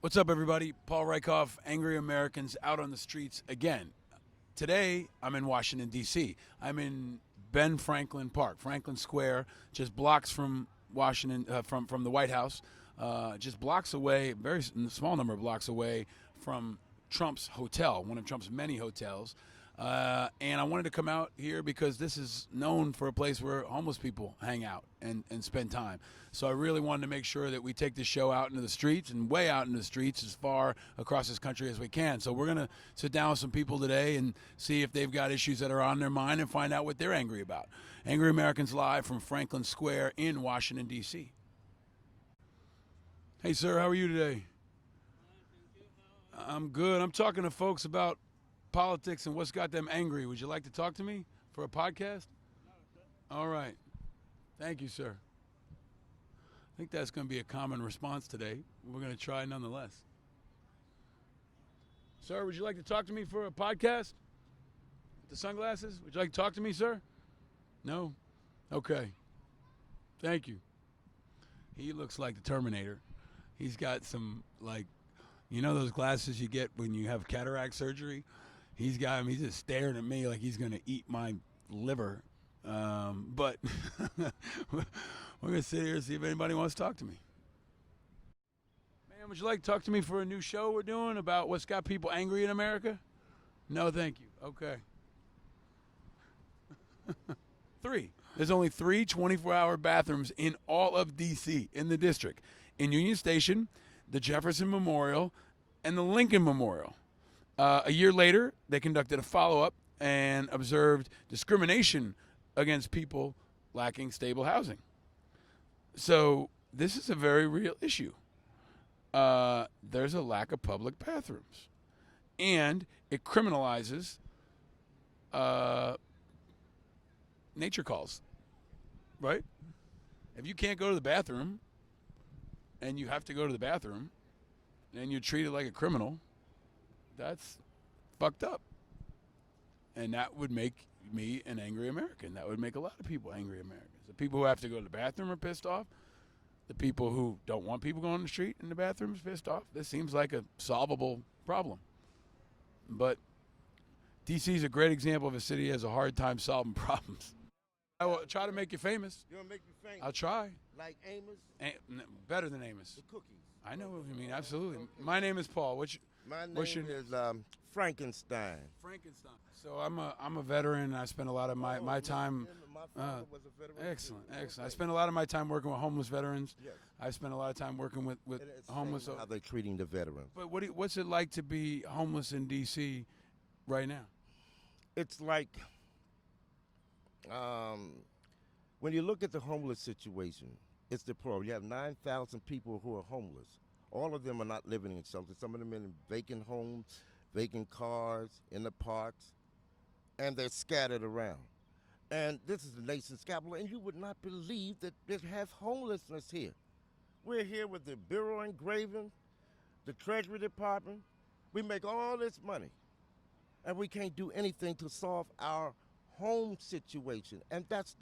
What's up, everybody? Paul Rykoff, Angry Americans out on the streets again. Today, I'm in Washington, D.C. I'm in Ben Franklin Park, Franklin Square, just blocks from Washington, from the White House, just blocks away, very small number of blocks away from Trump's hotel, one of Trump's many hotels. And I wanted to come out here because this is known for a place where homeless people hang out and spend time. So I really wanted to make sure that we take this show out into the streets and way out into the streets as far across this country as we can. So we're going to sit down with some people today and see if they've got issues that are on their mind and find out what they're angry about. Angry Americans live from Franklin Square in Washington, D.C. Hey, sir, how are you today? I'm good. I'm talking to folks about politics and what's got them angry. Would you like to talk to me for a podcast? All right. Thank you, sir. I think that's going to be a common response today. We're going to try nonetheless. Sir, would you like to talk to me for a podcast? The sunglasses? Would you like to talk to me, sir? No? Okay. Thank you. He looks like the Terminator. He's got some, like, you know those glasses you get when you have cataract surgery? He's got him. He's just staring at me like he's going to eat my liver. But we're going to sit here and see if anybody wants to talk to me. Man, would you like to talk to me for a new show we're doing about what's got people angry in America? No, thank you. Okay. 3. There's only 3 24-hour bathrooms in all of D.C., in the district. In Union Station, the Jefferson Memorial, and the Lincoln Memorial. A year later, they conducted a follow-up and observed discrimination against people lacking stable housing. So this is a very real issue. There's a lack of public bathrooms. And it criminalizes nature calls, right? If you can't go to the bathroom and you have to go to the bathroom and you're treated like a criminal, that's fucked up. And that would make me an angry American. That would make a lot of people angry Americans. The people who have to go to the bathroom are pissed off. The people who don't want people going on the street in the bathrooms pissed off. This seems like a solvable problem. But D.C. is a great example of a city that has a hard time solving problems. I will try to make you famous. You want to make me famous? I'll try. Like Amos? Better than Amos. The cookies. I know what you mean. Absolutely. My name is Paul. My name What's your is Frankenstein. Frankenstein. So I'm a veteran. I spend a lot of my time. My father was a veteran. Excellent. I spend a lot of my time working with homeless veterans. Yes. I spend a lot of time working with And it's homeless. how they're treating the veterans. But what's it like to be homeless in D.C. right now? It's like when you look at the homeless situation, it's deplorable. You have 9,000 people who are homeless. All of them are not living in shelters. Some of them in vacant homes, vacant cars, in the parks, and they're scattered around. And this is the nation's capital, and you would not believe that they have homelessness here. We're here with the Bureau of Engraving, the Treasury Department. We make all this money, and we can't do anything to solve our home situation, and that's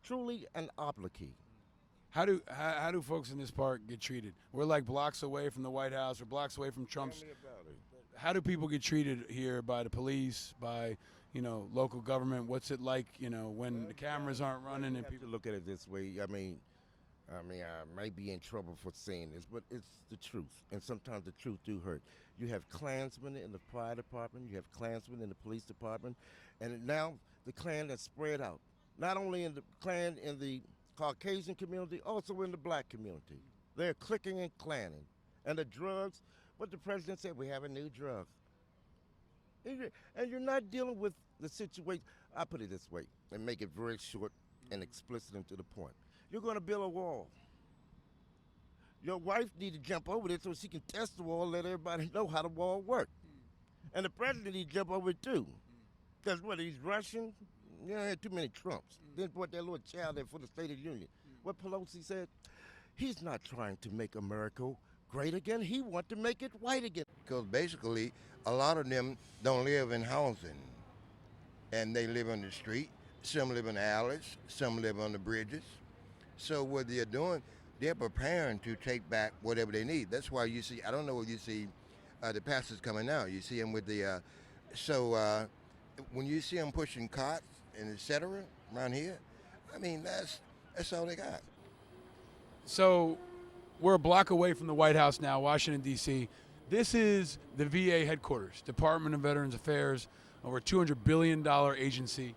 truly an obloquy. How do folks in this park get treated? We're like blocks away from the White House or blocks away from Trump's. Tell me about it. How do people get treated here by the police, by local government? What's it like, when the cameras aren't running and You have people? to look at it this way. I mean, I might be in trouble for saying this, but it's the truth, and sometimes the truth do hurt. You have Klansmen in the fire department, you have Klansmen in the police department, and now the Klan has spread out. Not only in the Klan in the Caucasian community, also in the black community. They're clicking and clanning. And the drugs, what the president said, we have a new drug. And you're not dealing with the situation. I put it this way and make it very short and explicit and to the point. You're going to build a wall. Your wife needs to jump over it so she can test the wall and let everybody know how the wall works. And the president needs to jump over it too. Because what, he's Russian? You know, had too many Trumps. Then brought that little child there for the State of the Union. What Pelosi said, he's not trying to make America great again. He wants to make it white again. Because basically, a lot of them don't live in housing, and they live on the street. Some live in alleys, some live on the bridges. So what they're doing, they're preparing to take back whatever they need. That's why you see, I don't know if you see the pastors coming now. You see them with the, when you see them pushing carts and et cetera around here, I mean, that's all they got. So we're a block away from the White House now, Washington, D.C. This is the VA headquarters, Department of Veterans Affairs, over a $200 billion agency.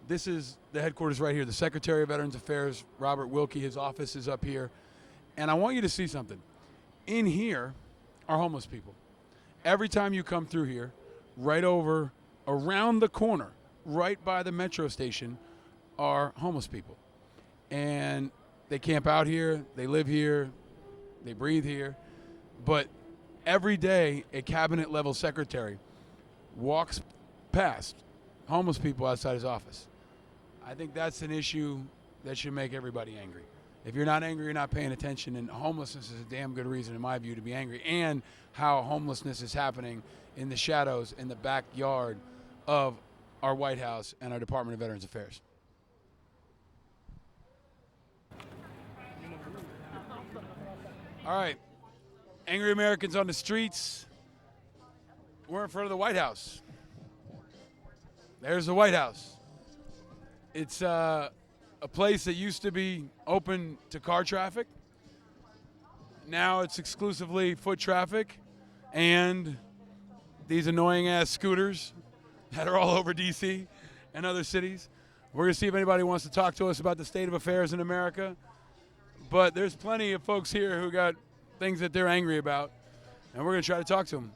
This is the headquarters right here. The Secretary of Veterans Affairs, Robert Wilkie, his office is up here. And I want you to see something. In here are homeless people. Every time you come through here, right over, around the corner, right by the metro station, are homeless people. And they camp out here, they live here, they breathe here. But every day, a cabinet-level secretary walks past homeless people outside his office. I think that's an issue that should make everybody angry. If you're not angry, you're not paying attention, and homelessness is a damn good reason, in my view, to be angry, and how homelessness is happening in the shadows, in the backyard of our White House and our Department of Veterans Affairs. All right, angry Americans on the streets. We're in front of the White House. There's the White House. It's a place that used to be open to car traffic. Now it's exclusively foot traffic and these annoying ass scooters that are all over D.C. and other cities. We're going to see if anybody wants to talk to us about the state of affairs in America. But there's plenty of folks here who got things that they're angry about, and we're going to try to talk to them.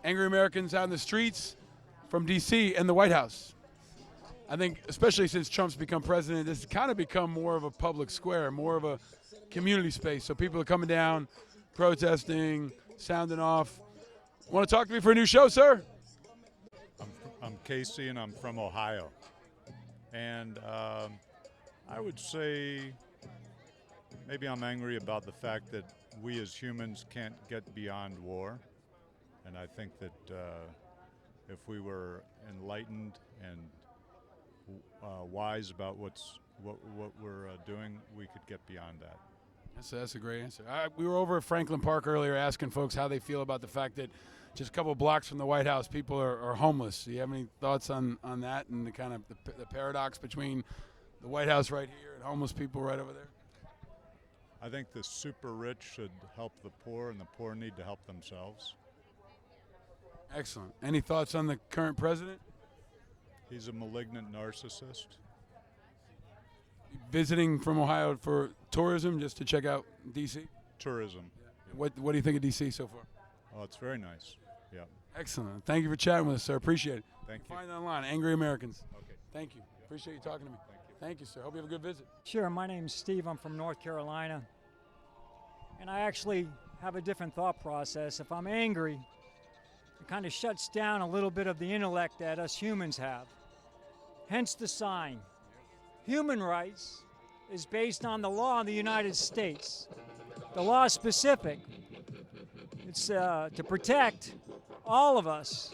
Angry Americans out in the streets from D.C. and the White House. I think, especially since Trump's become president, this has kind of become more of a public square, more of a community space. So people are coming down, protesting, sounding off. Want to talk to me for a new show, sir? I'm Casey, and I'm from Ohio. And I would say maybe I'm angry about the fact that we as humans can't get beyond war. And I think that if we were enlightened and wise about what we're doing, we could get beyond that. That's a great answer. We were over at Franklin Park earlier asking folks how they feel about the fact that just a couple of blocks from the White House, people are homeless. Do you have any thoughts on that and the kind of the paradox between the White House right here and homeless people right over there? I think the super rich should help the poor, and the poor need to help themselves. Excellent. Any thoughts on the current president? He's a malignant narcissist. Visiting from Ohio for tourism, just to check out D.C.? Tourism. What do you think of D.C. so far? Oh, it's very nice. Yeah. Excellent. Thank you for chatting with us, sir. Appreciate it. Thank you. Find it online, Angry Americans. Okay. Thank you. Appreciate you talking to me. Thank you, sir. Hope you have a good visit. Sure, my name's Steve. I'm from North Carolina. And I actually have a different thought process. If I'm angry, it kind of shuts down a little bit of the intellect that us humans have. Hence the sign. Human rights is based on the law of the United States. The law is specific. It's to protect all of us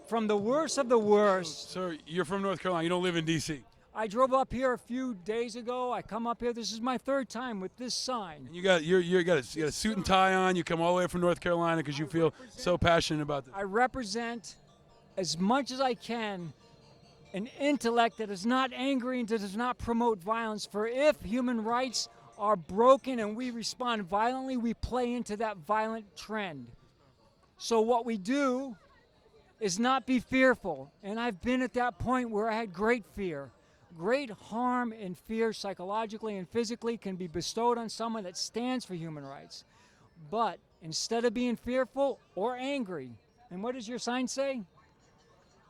from the worst of the worst. Sir, you're from North Carolina. You don't live in D.C. I drove up here a few days ago. I come up here. This is my third time with this sign. You got a suit and tie on. You come all the way from North Carolina because you feel so passionate about this. I represent, as much as I can, an intellect that is not angry and that does not promote violence. For if human rights are broken and we respond violently, we play into that violent trend. So what we do is not be fearful. And I've been at that point where I had great fear. Great harm and fear psychologically and physically can be bestowed on someone that stands for human rights. But instead of being fearful or angry, and what does your sign say?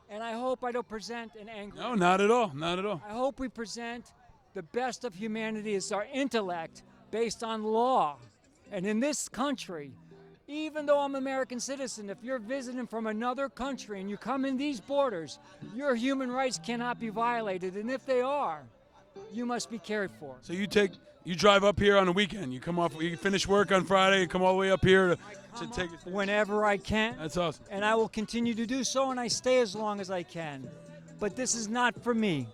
And I hope I don't present an angry. No, not at all. Not at all. I hope we present the best of humanity as our intellect based on law. And in this country, even though I'm an American citizen, if you're visiting from another country and you come in these borders, your human rights cannot be violated. And if they are, you must be cared for. So you drive up here on a weekend. You finish work on Friday, you come all the way up here to take it. Whenever I can. That's awesome. And I will continue to do so, and I stay as long as I can. But this is not for me.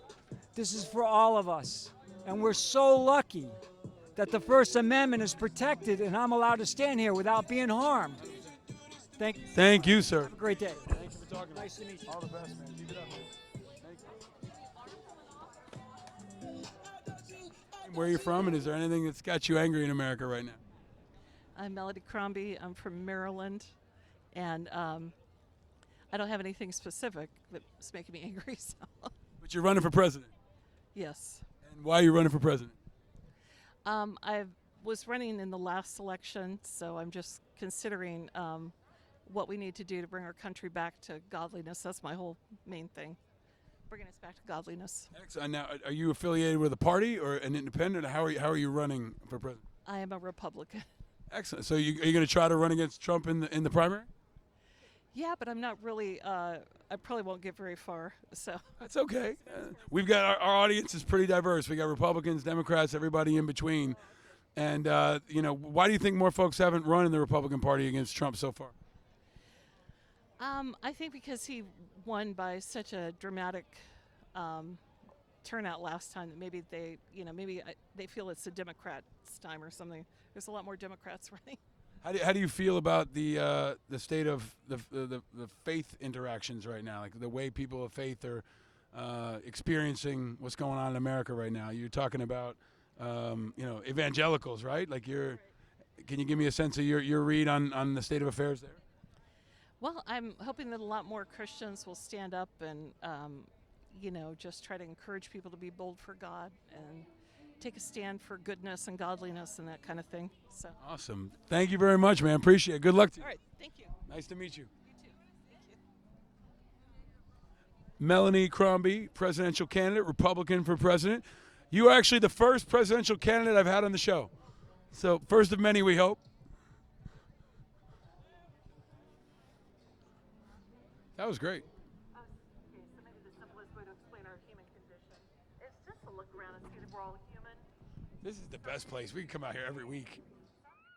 This is for all of us. And we're so lucky that the First Amendment is protected and I'm allowed to stand here without being harmed. Thank you. Thank you, sir. Have a great day. Thank you for talking. Nice to meet you. All the best, man. Keep it up, man. Thank you. Where are you from, and is there anything that's got you angry in America right now? I'm Melody Crombie. I'm from Maryland, and I don't have anything specific that's making me angry. So, But you're running for president. yes, And why are you running for president? I was running in the last election, so I'm just considering what we need to do to bring our country back to godliness. That's my whole main thing, bringing us back to godliness. Excellent. Now, are you affiliated with a party or an independent? How are you running for president? I am a Republican. Excellent. So are you going to try to run against Trump in the primary? Yeah, but I'm not really. I probably won't get very far. So That's okay. We've got our audience is pretty diverse. We got Republicans, Democrats, everybody in between. And why do you think more folks haven't run in the Republican Party against Trump so far? I think because he won by such a dramatic turnout last time that maybe they feel it's a Democrats' time or something. There's a lot more Democrats running. How do you feel about the state of the faith interactions right now? Like the way people of faith are experiencing what's going on in America right now. You're talking about evangelicals, right? Like can you give me a sense of your read on the state of affairs there? Well, I'm hoping that a lot more Christians will stand up and just try to encourage people to be bold for God and take a stand for goodness and godliness and that kind of thing. So Awesome. Thank you very much, man. Appreciate it. Good luck to you. all right, thank you. Nice to meet you. You too. Thank you. Melanie Crombie, presidential candidate, Republican for president. You are actually the first presidential candidate I've had on the show. So first of many, we hope. That was great. Okay, so maybe the simplest way to explain our human condition is just to look around and see that we're all human. This is the best place. We can come out here every week.